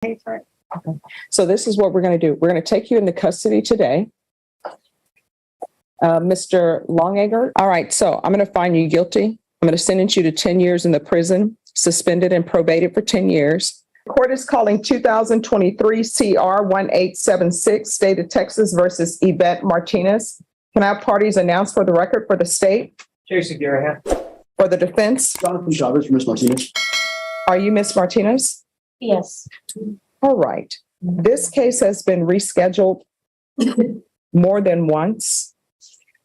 pay for it. Okay. So this is what we're going to do. We're going to take you into custody today. Mr. Longacre. All right. So I'm going to find you guilty. I'm going to sentence you to 10 years in the prison, suspended and probated for 10 years. Court is calling 2023 CR 1876, State of Texas versus Eva Martinez. Can I have parties announced for the record for the state? Jason Garahan. For the defense? Jonathan Chavez for Ms. Martinez. Are you Ms. Martinez? Yes. All right. This case has been rescheduled more than once,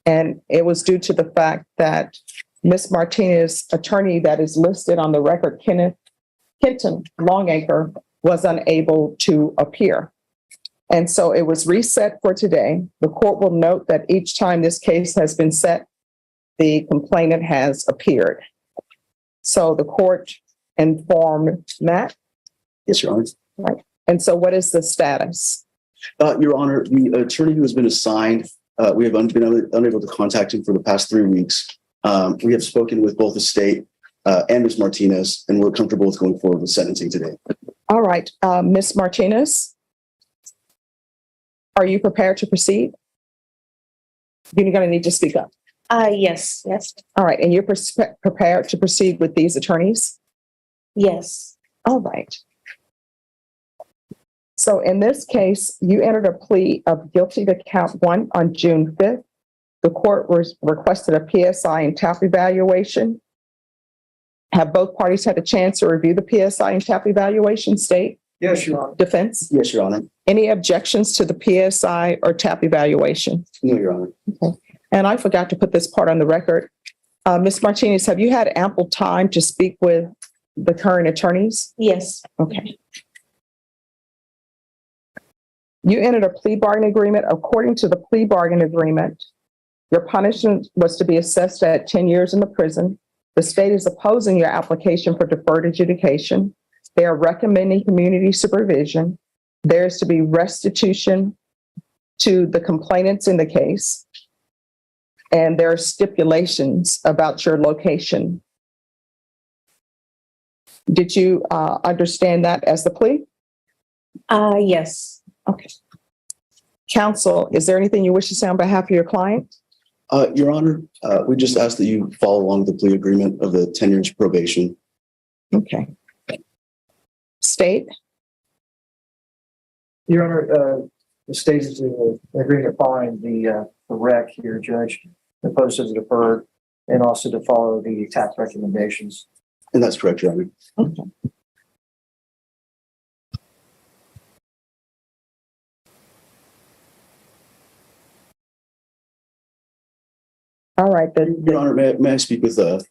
and it was due to the fact that Ms. Martinez's attorney that is listed on the record, Kenton Longacre, was unable to appear. And so it was reset for today. The court will note that each time this case has been set, the complainant has appeared. So the court informed Matt. Yes, Your Honor. Right. And so what is the status? Your Honor, the attorney who has been assigned, we have been unable to contact him for the past 3 weeks. We have spoken with both the state and Ms. Martinez, and we're comfortable with going forward with sentencing today. All right. Ms. Martinez, are you prepared to proceed? You're going to need to speak up. Yes. All right. And you're prepared to proceed with these attorneys? Yes. All right. So in this case, you entered a plea of guilty to count 1 on June 5th. The court requested a PSI and TAP evaluation. Have both parties had a chance to review the PSI and TAP evaluation, state? Yes, Your Honor. Defense? Yes, Your Honor. Any objections to the PSI or TAP evaluation? No, Your Honor. Okay. And I forgot to put this part on the record. Ms. Martinez, have you had ample time to speak with the current attorneys? Yes. Okay. You entered a plea bargain agreement. According to the plea bargain agreement, your punishment was to be assessed at 10 years in the prison. The state is opposing your application for deferred adjudication. They are recommending community supervision. There is to be restitution to the complainants in the case. And there are stipulations about your location. Did you understand that as the plea? Yes. Okay. Counsel, is there anything you wish to say on behalf of your client? Your Honor, we just ask that you follow along the plea agreement of the 10 years probation. Okay. State? Your Honor, the state is in agreement following the rec here, Judge, opposed to the deferred, and also to follow the tax recommendations. And that's correct, Your Honor. Okay. All right, then. Your Honor, may I speak with the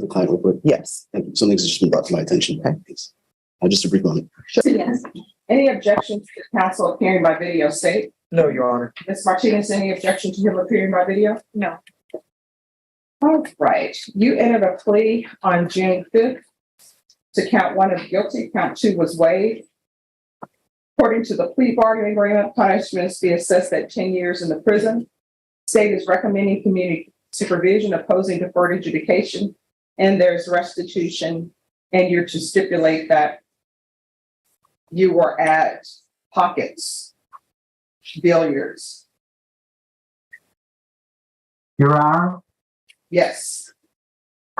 client real quick? Yes. Thank you. Something's just been brought to my attention. Okay. Just a brief moment. Yes. Any objections to counsel appearing by video, state? No, Your Honor. Ms. Martinez, any objection to him appearing by video? No. All right. You entered a plea on June 5th to count 1 of guilty. Count 2 was waived. According to the plea bargaining agreement, punishments be assessed at 10 years in the prison. State is recommending community supervision, opposing deferred adjudication, and there's restitution. And you're to stipulate that you were at Pockets Billiards. Your Honor, Yes.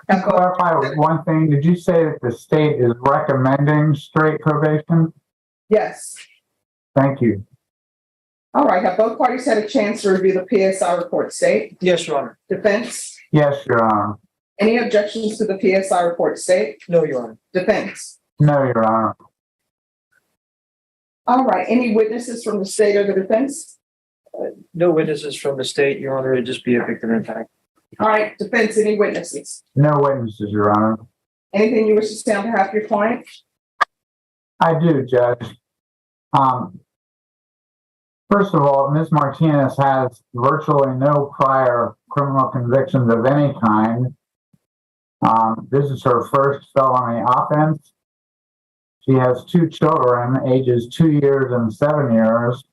can you clarify one thing? Did you say that the state is recommending straight probation? Yes. Thank you. All right. Have both parties had a chance to review the PSI report, state? Yes, Your Honor. Defense? Yes, Your Honor. Any objections to the PSI report, state? No, Your Honor. Defense? No, Your Honor. All right. Any witnesses from the state or the defense? No witnesses from the state, Your Honor. It'd just be a victim impact. All right. Defense, any witnesses? No witnesses, Your Honor. Anything you wish to say on behalf of your client? I do, Judge. First of all, Ms. Martinez has virtually no prior criminal convictions of any kind. This is her first felony offense. She has 2 children, ages 2 years and 7 years.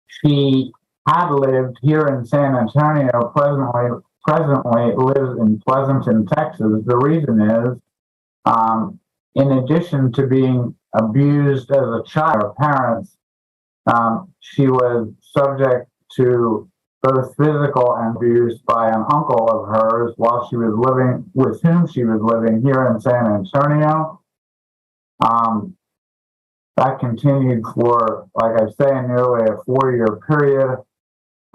She had lived here in San Antonio, presently lives in Pleasanton, Texas. The reason is In addition to being abused as a child, her parents, she was subject to both physical and abuse by an uncle of hers while she was living with whom she was living here in San Antonio. That continued for, like I say, nearly a 4-year period.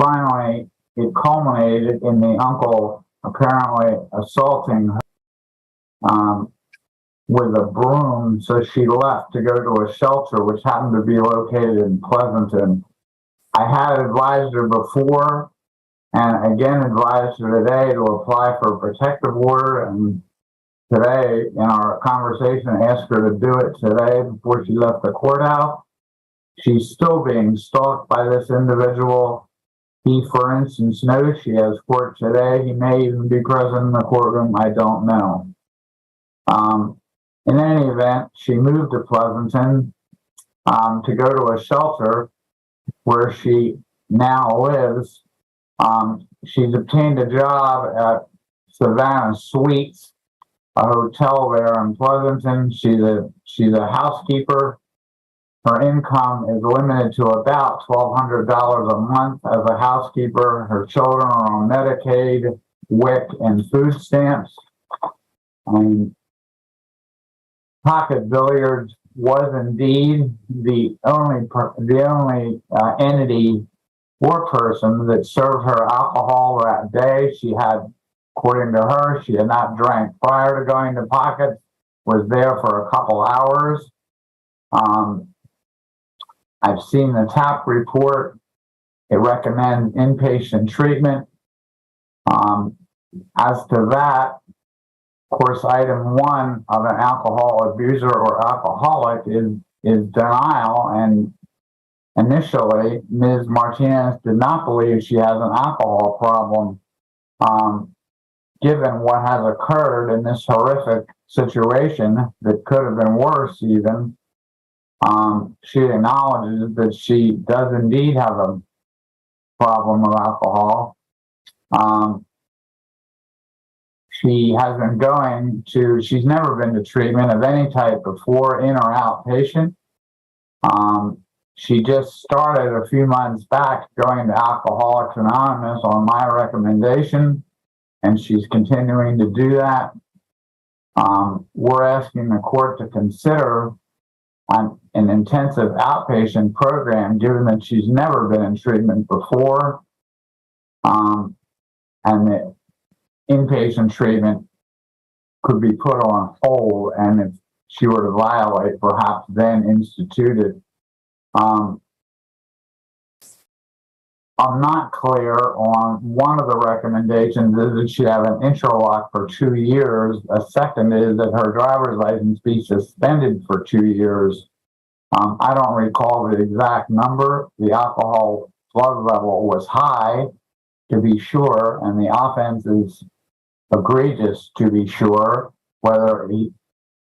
Finally, it culminated in the uncle apparently assaulting her with a broom, so she left to go to a shelter which happened to be located in Pleasanton. I had advised her before and again advised her today to apply for a protective order, and today in our conversation asked her to do it today before she left the courthouse. She's still being stalked by this individual. He, for instance, knows she has court today. He may even be present in the courtroom. I don't know. In any event, she moved to Pleasanton to go to a shelter where she now lives. She's obtained a job at Savannah Suites, a hotel there in Pleasanton. She's a housekeeper. Her income is limited to about $1,200 a month as a housekeeper. Her children are on Medicaid, WIC, and food stamps. Pocket billiards was indeed the only entity or person that served her alcohol that day. She had, according to her, she had not drank prior to going to Pockets, was there for a couple hours. I've seen the TAP report. It recommends inpatient treatment. As to that, of course, item 1 of an alcohol abuser or alcoholic is denial. And initially, Ms. Martinez did not believe she has an alcohol problem. Given what has occurred in this horrific situation that could have been worse even, she acknowledges that she does indeed have a problem with alcohol. She has been she's never been to treatment of any type before, in or outpatient. She just started a few months back going to Alcoholics Anonymous on my recommendation, and she's continuing to do that. We're asking the court to consider an intensive outpatient program, given that she's never been in treatment before, and that inpatient treatment could be put on hold, and if she were to violate, perhaps then instituted. I'm not clear on one of the recommendations is that she have an interlock for 2 years. A second is that her driver's license be suspended for 2 years. I don't recall the exact number. The alcohol blood level was high, to be sure, and the offense is egregious, to be sure. Whether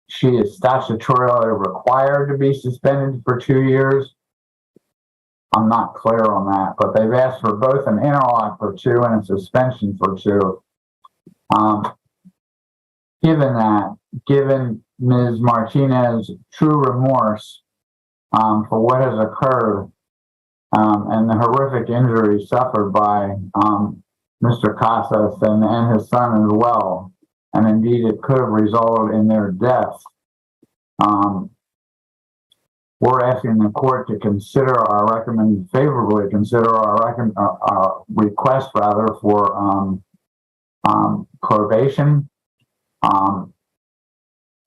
she is statutorily required to be suspended for 2 years, I'm not clear on that, but they've asked for both an interlock for 2 and a suspension for 2. Given Ms. Martinez's true remorse for what has occurred and the horrific injuries suffered by Mr. Casas and his son as well, and indeed it could have resulted in their deaths, we're asking the court to consider favorably consider our request for probation.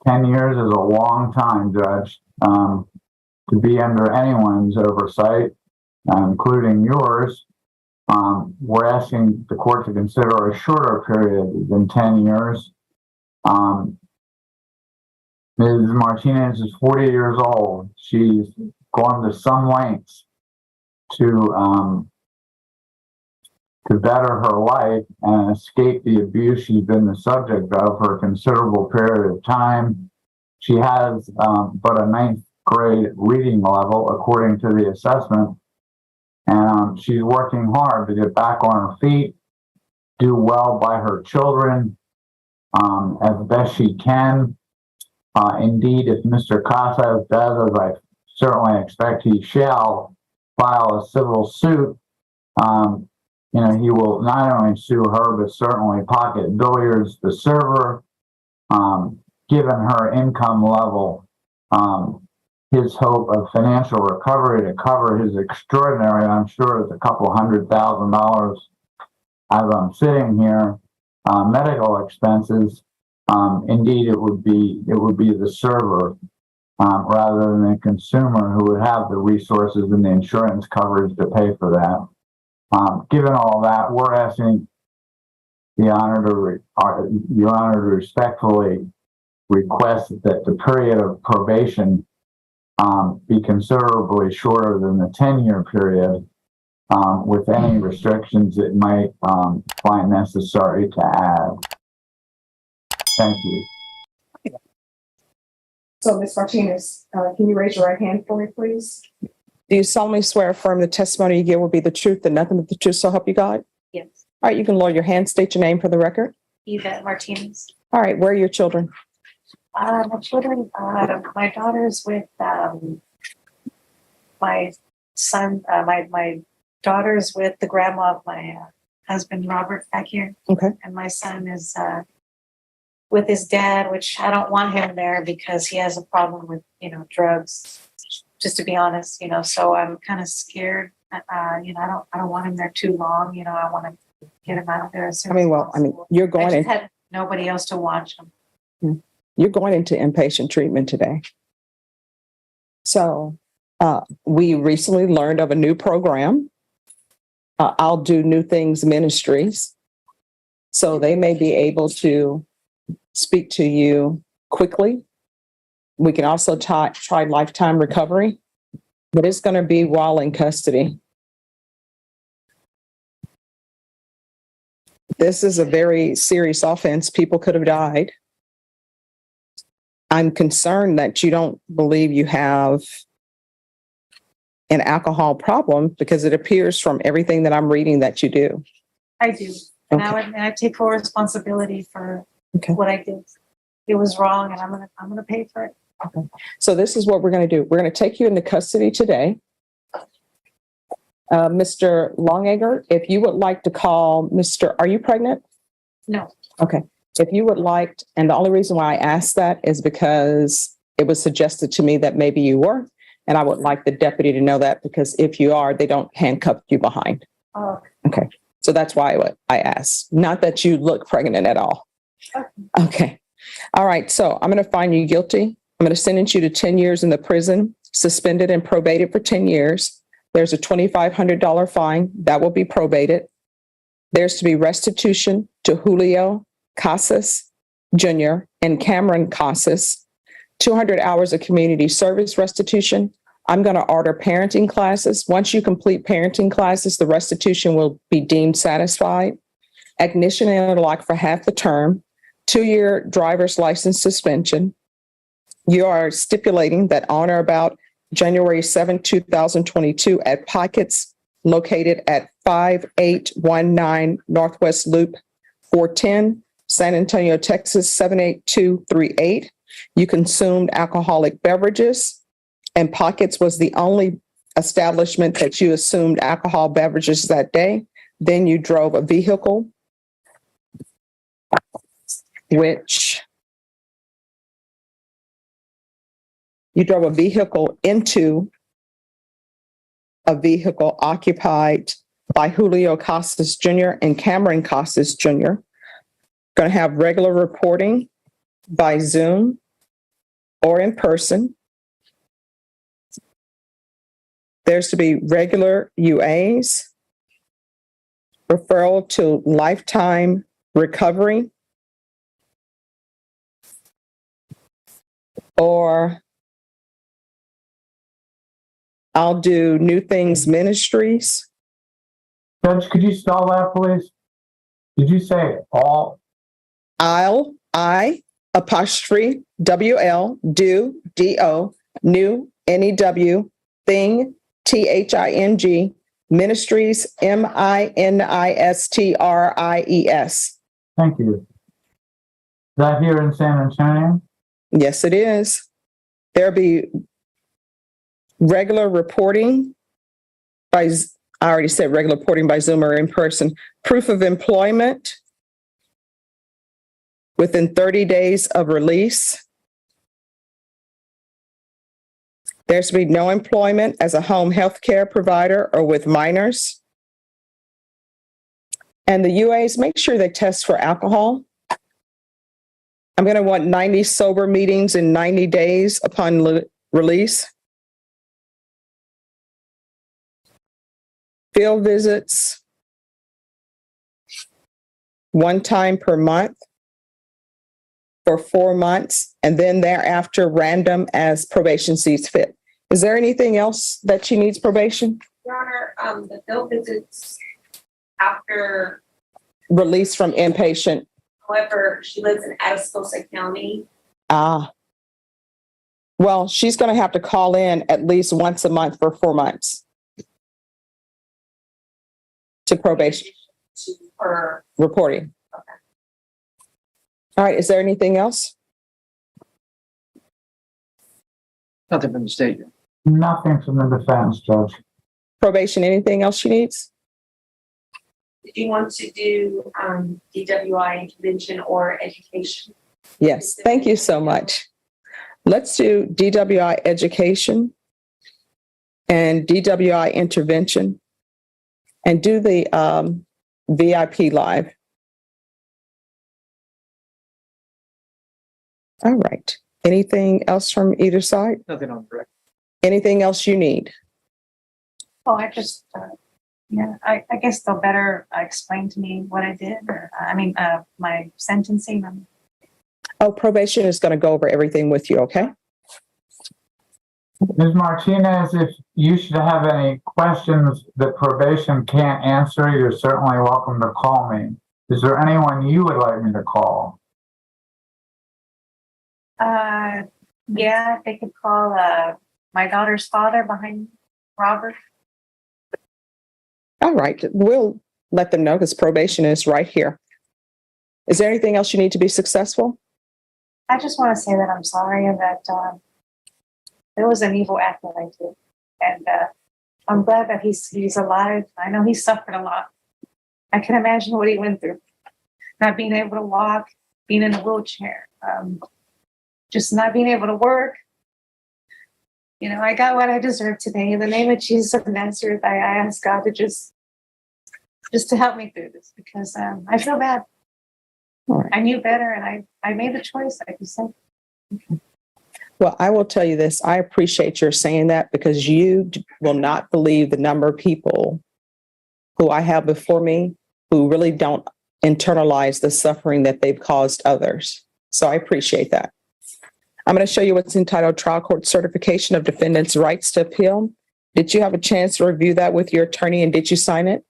10 years is a long time, Judge, to be under anyone's oversight, including yours. We're asking the court to consider a shorter period than 10 years. Ms. Martinez is 40 years old. She's gone to some lengths to better her life and escape the abuse she's been the subject of for a considerable period of time. She has but a 9th grade reading level, according to the assessment, and she's working hard to get back on her feet, do well by her children as best she can. Indeed, if Mr. Casas does, as I certainly expect he shall, file a civil suit, he will not only sue her, but certainly Pocket Billiards, the server, given her income level, his hope of financial recovery to cover his extraordinary, I'm sure it's a couple $100,000 as I'm sitting here, medical expenses. Indeed, it would be the server rather than the consumer who would have the resources and the insurance coverage to pay for that. Given all that, we're asking Your Honor to respectfully request that the period of probation be considerably shorter than the 10-year period, with any restrictions it might find necessary to add. Thank you. So, Ms. Martinez, can you raise your right hand for me, please? Do you solemnly swear or affirm the testimony you give will be the truth and nothing but the truth, so help you God? Yes. All right, you can lower your hand, state your name for the record. Eva Martinez. All right, where are your children? My children, my daughter's with my son, my daughter's with the grandma of my husband, Robert, back here. Okay. And my son is with his dad, which I don't want him there because he has a problem with, drugs, just to be honest, so I'm kind of scared. I don't want him there too long. I want to get him out there as soon as possible. You're I going just in. had nobody else to watch him. You're going into inpatient treatment today. So we recently learned of a new program. I'll Do New Things Ministries. So they may be able to speak to you quickly. We can also try lifetime recovery, but it's going to be while in custody. This is a very serious offense. People could have died. I'm concerned that you don't believe you have an alcohol problem because it appears from everything that I'm reading that you do. I do. And Okay. I take full responsibility for what I did. It was wrong, and I'm gonna pay for it. Okay. So this is what we're going to do. We're going to take you into custody today. Mr. Longacre, if you would like to call are you pregnant? No. Okay. If you would like, and the only reason why I asked that is because it was suggested to me that maybe you were, and I would like the deputy to know that because if you are, they don't handcuff you behind. Oh, Okay. So that's why I asked. Not that you look pregnant at all. Okay. All right. So I'm going to find you guilty. I'm going to sentence you to 10 years in the prison, suspended and probated for 10 years. There's a $2,500 fine that will be probated. There's to be restitution to Julio Kasus Jr. and Cameron Kasus, 200 hours of community service restitution. I'm going to order parenting classes. Once you complete parenting classes, the restitution will be deemed satisfied. Ignition and interlock for half the term, 2-year driver's license suspension. You are stipulating that on or about January 7, 2022 at Pockets located at 5819 Northwest Loop 410, San Antonio, Texas 78238. You consumed alcoholic beverages, and Pockets was the only establishment that you assumed alcohol beverages that day. Then you drove a vehicle, into a vehicle occupied by Julio Kasus Jr. and Cameron Kasus Jr. Going to have regular reporting by Zoom or in person. There's to be regular UAs, referral to lifetime recovery, or I'll Do New Things Ministries. Judge, could you spell that, please? Did you say all? I-WL, do, D-O, new, N-E-W, thing, T-H-I-N-G, ministries, M-I-N-I-S-T-R-I-E-S. Thank you. Is that here in San Antonio? Yes, it is. There'll be regular reporting by, I already said regular reporting by Zoom or in person. Proof of employment within 30 days of release. There's to be no employment as a home health care provider or with minors. And the UAs, make sure they test for alcohol. I'm going to want 90 sober meetings in 90 days upon release. Field visits, 1 time per month for 4 months, and then thereafter random as probation sees fit. Is there anything else that she needs probation? Your Honor, the field visits after, Release from inpatient. however, she lives in Atascosa County. Well, she's going to have to call in at least once a month for 4 months to probation To her. reporting. Okay. All right. Is there anything else? Nothing from the state. Nothing from the defense, Judge. Probation, anything else she needs? Did you want to do DWI intervention or education? Yes. Thank you so much. Let's do DWI education and DWI intervention and do the VIP live. All right. Anything else from either side? Nothing on the record. Anything else you need? Oh, I just, I guess they'll better explain to me what I did, or, my sentencing. Oh, probation is going to go over everything with you, okay? Ms. Martinez, if you should have any questions that probation can't answer, you're certainly welcome to call me. Is there anyone you would like me to call? Yeah, they could call my daughter's father behind Robert. All right. We'll let them know because probation is right here. Is there anything else you need to be successful? I just want to say that I'm sorry and that it was an evil act that I did. And I'm glad that he's alive. I know he suffered a lot. I can imagine what he went through. Not being able to walk, being in a wheelchair, just not being able to work. You know, I got what I deserved today. In the name of Jesus of Nazareth, I ask God to just to help me through this because I feel bad. Right. I knew better and I made the choice, like you said. Well, I will tell you this. I appreciate your saying that because you will not believe the number of people who I have before me who really don't internalize the suffering that they've caused others. So I appreciate that. I'm going to show you what's entitled Trial Court Certification of Defendant's Rights to Appeal. Did you have a chance to review that with your attorney and did you sign it?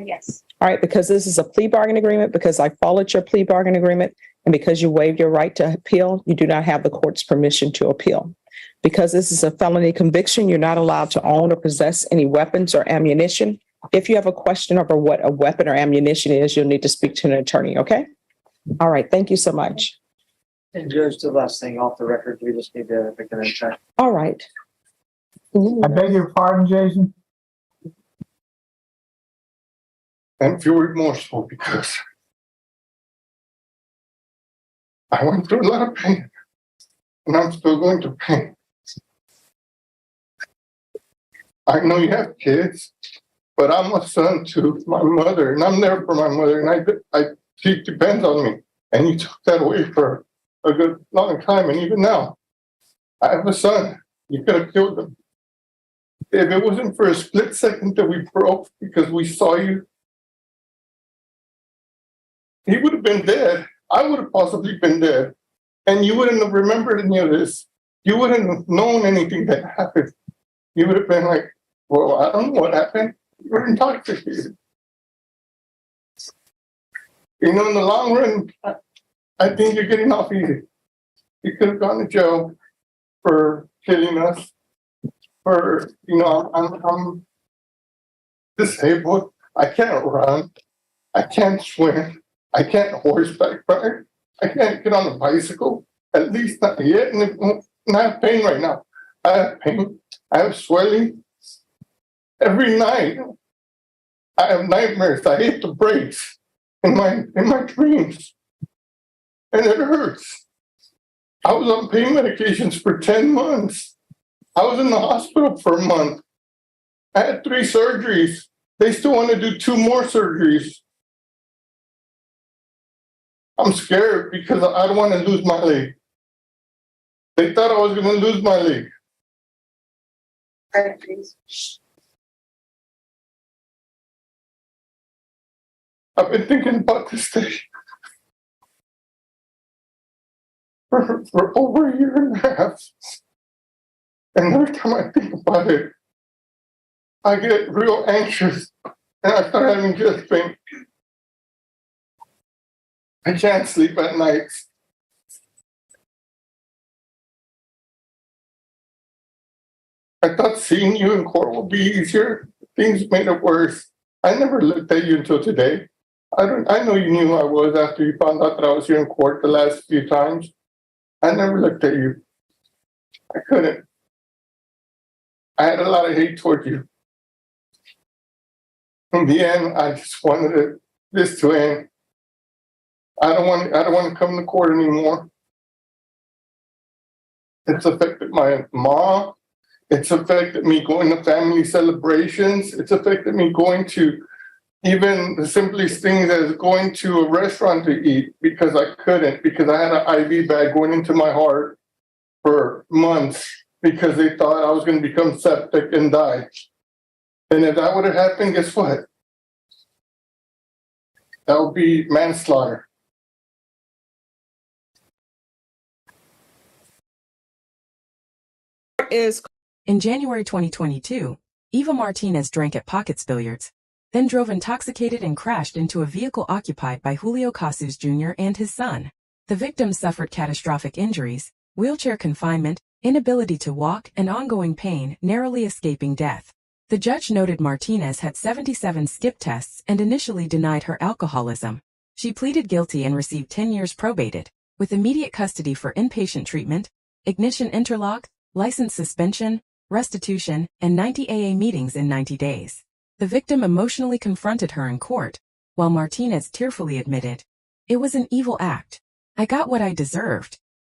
Yes. All right, because this is a plea bargain agreement, because I followed your plea bargain agreement, and because you waived your right to appeal, you do not have the court's permission to appeal. Because this is a felony conviction, you're not allowed to own or possess any weapons or ammunition. If you have a question over what a weapon or ammunition is, you'll need to speak to an attorney, okay? All right, thank you so much. And Judge, the last thing off the record, we just need to make an check. All right. I beg your pardon, Jason? And feel remorseful because I went through a lot of pain and I'm still going through pain. I know you have kids, but I'm a son to my mother and I'm there for my mother and she depends on me. And you took that away for a good long time. And even now, I have a son. You could have killed him. If it wasn't for a split second that we broke because we saw you, he would have been dead. I would have possibly been dead. And you wouldn't have remembered any of this. You wouldn't have known anything that happened. You would have been like, well, I don't know what happened. You were intoxicated. You know, in the long run, I think you're getting off easy. You could have gone to jail for killing us. For, you know, I'm disabled. I can't run. I can't swim. I can't horseback ride. I can't get on a bicycle. at least not yet. And I have pain right now. I have pain. I have swelling. Every night, I have nightmares. I hit the brakes in my dreams, and it hurts. I was on pain medications for 10 months. I was in the hospital for a month. I had 3 surgeries. They still want to do 2 more surgeries. I'm scared because I don't want to lose my leg. They thought I was going to lose my leg. I've been thinking about this day for over a year and a half. And every time I think about it, I get real anxious and I start having chest pain. I can't sleep at night. I thought seeing you in court would be easier. Things made it worse. I never looked at you until today. I know you knew who I was after you found out that I was here in court the last few times. I never looked at you. I couldn't. I had a lot of hate towards you. In the end, I just wanted this to end. I don't want to come to court anymore. It's affected my mom. It's affected me going to family celebrations. It's affected me going to even the simplest things as going to a restaurant to eat because I couldn't, because I had an IV bag going into my heart for months because they thought I was going to become septic and die. And if that would have happened, guess what? That would be manslaughter. In January 2022, Eva Martinez drank at Pockets Billiards, then drove intoxicated and crashed into a vehicle occupied by Julio Kasus Jr. and his son. The victims suffered catastrophic injuries, wheelchair confinement, inability to walk, and ongoing pain, narrowly escaping death. The judge noted Martinez had 77 skip tests and initially denied her alcoholism. She pleaded guilty and received 10 years probated, with immediate custody for inpatient treatment, ignition interlock, license suspension, restitution, and 90 AA meetings in 90 days. The victim emotionally confronted her in court, while Martinez tearfully admitted, "It was an evil act. I got what I deserved.